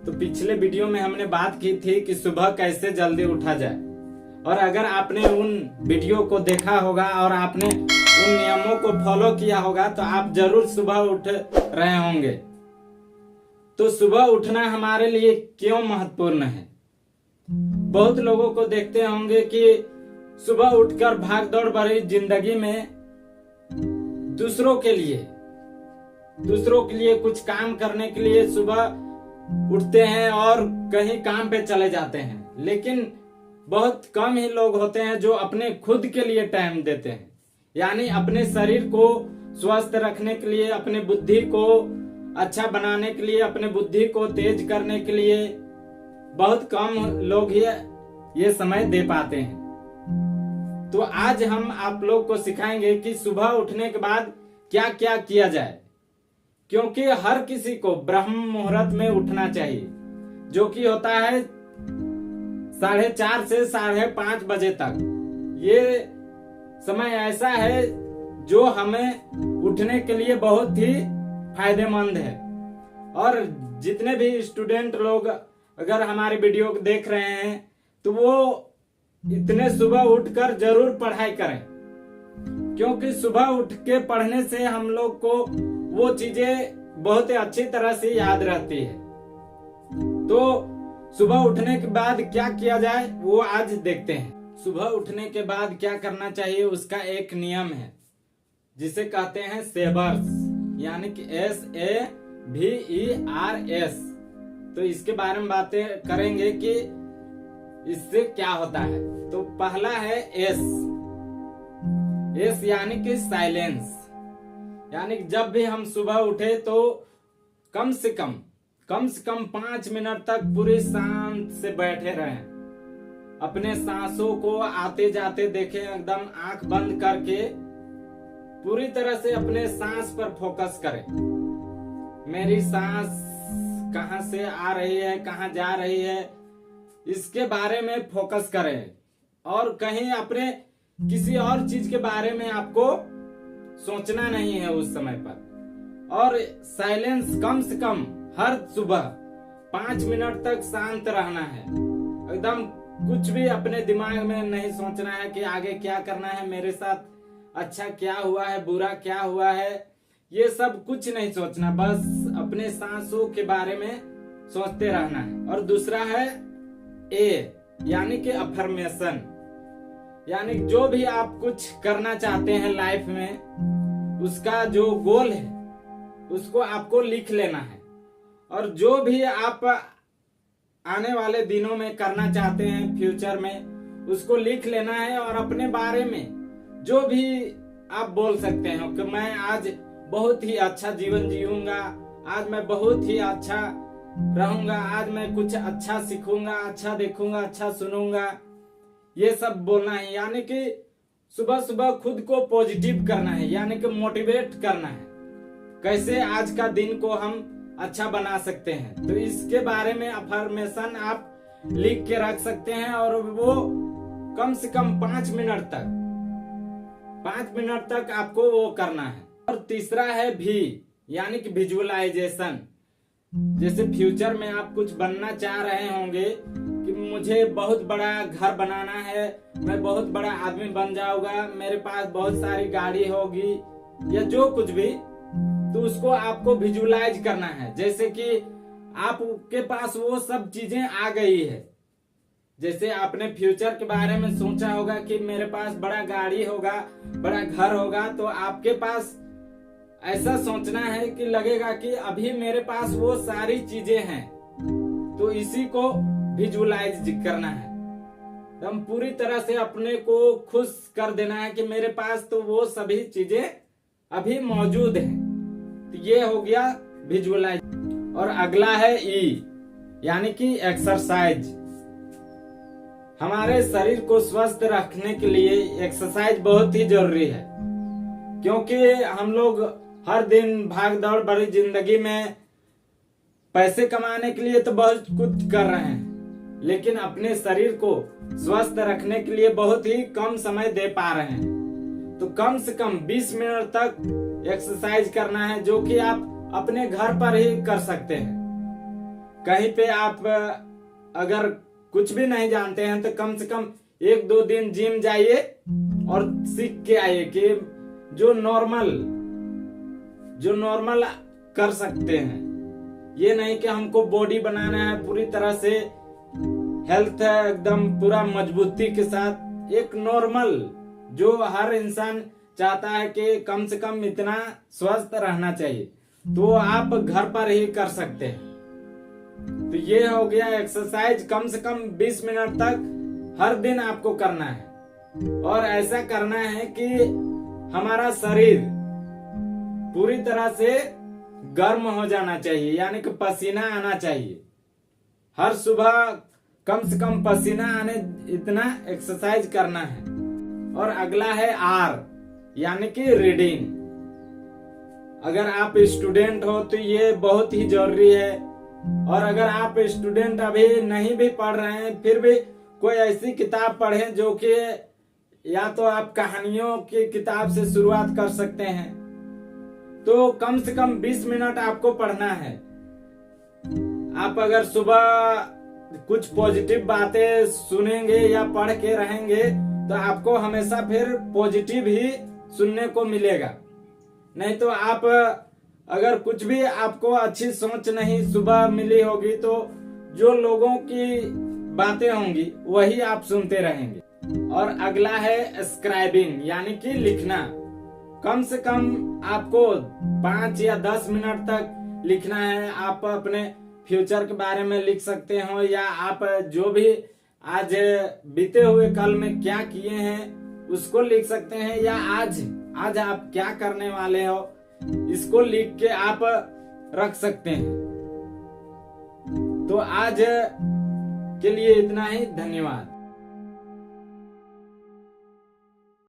तो पिछले वीडियो में हमने बात की थी कि सुबह कैसे जल्दी उठा जाए, और अगर आपने उन वीडियो को देखा होगा और आपने उन नियमों को फॉलो किया होगा तो आप जरूर सुबह उठ रहे होंगे। तो सुबह उठना हमारे लिए क्यों महत्वपूर्ण है? बहुत लोगों को देखते होंगे कि सुबह उठकर भाग दौड़ भरी जिंदगी में दूसरों के लिए कुछ काम करने के लिए सुबह उठते हैं और कहीं काम पे चले जाते हैं, लेकिन बहुत कम ही लोग होते हैं जो अपने खुद के लिए टाइम देते हैं। यानी अपने शरीर को स्वस्थ रखने के लिए, अपने बुद्धि को अच्छा बनाने के लिए, अपने बुद्धि को तेज करने के लिए बहुत कम लोग ही ये समय दे पाते हैं। तो आज हम आप लोग को सिखाएंगे कि सुबह उठने के बाद क्या क्या किया जाए, क्योंकि हर किसी को ब्रह्म मुहूर्त में उठना चाहिए, जो कि होता है 4:30 से 5:30 बजे तक। ये समय ऐसा है जो हमें उठने के लिए बहुत ही फायदेमंद है। और जितने भी स्टूडेंट लोग अगर हमारी वीडियो को देख रहे हैं तो वो इतने सुबह उठकर जरूर पढ़ाई करें, क्योंकि सुबह उठ के पढ़ने से हम लोग को वो चीजें बहुत ही अच्छी तरह से याद रहती है। तो सुबह उठने के बाद क्या किया जाए वो आज देखते हैं। सुबह उठने के बाद क्या करना चाहिए उसका एक नियम है, जिसे कहते हैं सेवर्स, यानी कि SAVERS। तो इसके बारे में बातें करेंगे कि इससे क्या होता है। तो पहला है S यानी कि साइलेंस, यानी जब भी हम सुबह उठे तो कम से कम 5 मिनट तक पूरे शांत से बैठे रहें। अपने सांसों को आते जाते देखें, एकदम आंख बंद करके पूरी तरह से अपने सांस पर फोकस करें। मेरी सांस कहां से आ रही है, कहां जा रही है, इसके बारे में फोकस करें, और कहीं अपने किसी और चीज के बारे में आपको सोचना नहीं है उस समय पर। और साइलेंस कम से कम हर सुबह 5 मिनट तक शांत रहना है। एकदम कुछ भी अपने दिमाग में नहीं सोचना है कि आगे क्या करना है, मेरे साथ अच्छा क्या हुआ है, बुरा क्या हुआ है, ये सब कुछ नहीं सोचना, बस अपने सांसों के बारे में सोचते रहना है। और दूसरा है A यानी कि अफर्मेशन, यानी जो भी आप कुछ करना चाहते हैं लाइफ में, उसका जो गोल है उसको आपको लिख लेना है। और जो भी आप आने वाले दिनों में करना चाहते हैं फ्यूचर में, उसको लिख लेना है। और अपने बारे में जो भी आप बोल सकते हैं कि मैं आज बहुत ही अच्छा जीवन जीऊंगा, आज मैं बहुत ही अच्छा रहूंगा, आज मैं कुछ अच्छा सीखूंगा, अच्छा देखूंगा, अच्छा सुनूंगा, ये सब बोलना है। यानी कि सुबह सुबह खुद को पॉजिटिव करना है, यानी कि मोटिवेट करना है, कैसे आज का दिन को हम अच्छा बना सकते हैं। तो इसके बारे में अफर्मेशन आप लिख के रख सकते हैं, और वो कम से कम 5 मिनट तक आपको वो करना है। और तीसरा है भी, यानी कि विजुअलाइजेशन। जैसे फ्यूचर में आप कुछ बनना चाह रहे होंगे कि मुझे बहुत बड़ा घर बनाना है, मैं बहुत बड़ा आदमी बन जाऊंगा, मेरे पास बहुत सारी गाड़ी होगी, या जो कुछ भी, तो उसको आपको विजुअलाइज करना है। जैसे कि आपके पास वो सब चीजें आ गई है। जैसे आपने फ्यूचर के बारे में सोचा होगा कि मेरे पास बड़ा गाड़ी होगा, बड़ा घर होगा, तो आपके पास ऐसा सोचना है कि लगेगा कि अभी मेरे पास वो सारी चीजें हैं। तो इसी को विजुअलाइज करना है, हम पूरी तरह से अपने को खुश कर देना है कि मेरे पास तो वो सभी चीजें अभी मौजूद हैं। तो ये हो गया विजुअलाइज। और अगला है E यानी कि एक्सरसाइज। हमारे शरीर को स्वस्थ रखने के लिए एक्सरसाइज बहुत ही जरूरी है, क्योंकि हम लोग हर दिन भाग दौड़ भरी जिंदगी में पैसे कमाने के लिए तो बहुत कुछ कर रहे हैं, लेकिन अपने शरीर को स्वस्थ रखने के लिए बहुत ही कम समय दे पा रहे हैं। तो कम से कम 20 मिनट तक एक्सरसाइज करना है, जो कि आप अपने घर पर ही कर सकते हैं। कहीं पे आप अगर कुछ भी नहीं जानते हैं तो कम से कम 1-2 दिन जिम जाइए और सीख के आइए कि जो नॉर्मल कर सकते हैं। ये नहीं कि हमको बॉडी बनाना है पूरी तरह से, हेल्थ है एकदम पूरा मजबूती के साथ, एक नॉर्मल जो हर इंसान चाहता है कि कम से कम इतना स्वस्थ रहना चाहिए, तो आप घर पर ही कर सकते हैं। तो ये हो गया एक्सरसाइज, कम से कम 20 मिनट तक हर दिन आपको करना है। और ऐसा करना है कि हमारा शरीर पूरी तरह से गर्म हो जाना चाहिए, यानी कि पसीना आना चाहिए। हर सुबह कम से कम पसीना आने इतना एक्सरसाइज करना है। और अगला है आर, यानी कि रीडिंग। अगर आप स्टूडेंट हो तो ये बहुत ही जरूरी है। और अगर आप स्टूडेंट अभी नहीं भी पढ़ रहे हैं, फिर भी कोई ऐसी किताब पढ़ें जो कि, या तो आप कहानियों की किताब से शुरुआत कर सकते हैं। तो कम से कम 20 मिनट आपको पढ़ना है। आप अगर सुबह कुछ पॉजिटिव बातें सुनेंगे या पढ़ के रहेंगे तो आपको हमेशा फिर पॉजिटिव ही सुनने को मिलेगा। नहीं तो आप अगर कुछ भी आपको अच्छी सोच नहीं सुबह मिली होगी तो जो लोगों की बातें होंगी वही आप सुनते रहेंगे। और अगला है स्क्राइबिंग, यानी कि लिखना। कम से कम आपको 5 या 10 मिनट तक लिखना है। आप अपने फ्यूचर के बारे में लिख सकते हो, या आप जो भी आज बीते हुए कल में क्या किए हैं उसको लिख सकते हैं, या आज आप क्या करने वाले हो इसको लिख के आप रख सकते हैं। तो आज के लिए इतना ही, धन्यवाद।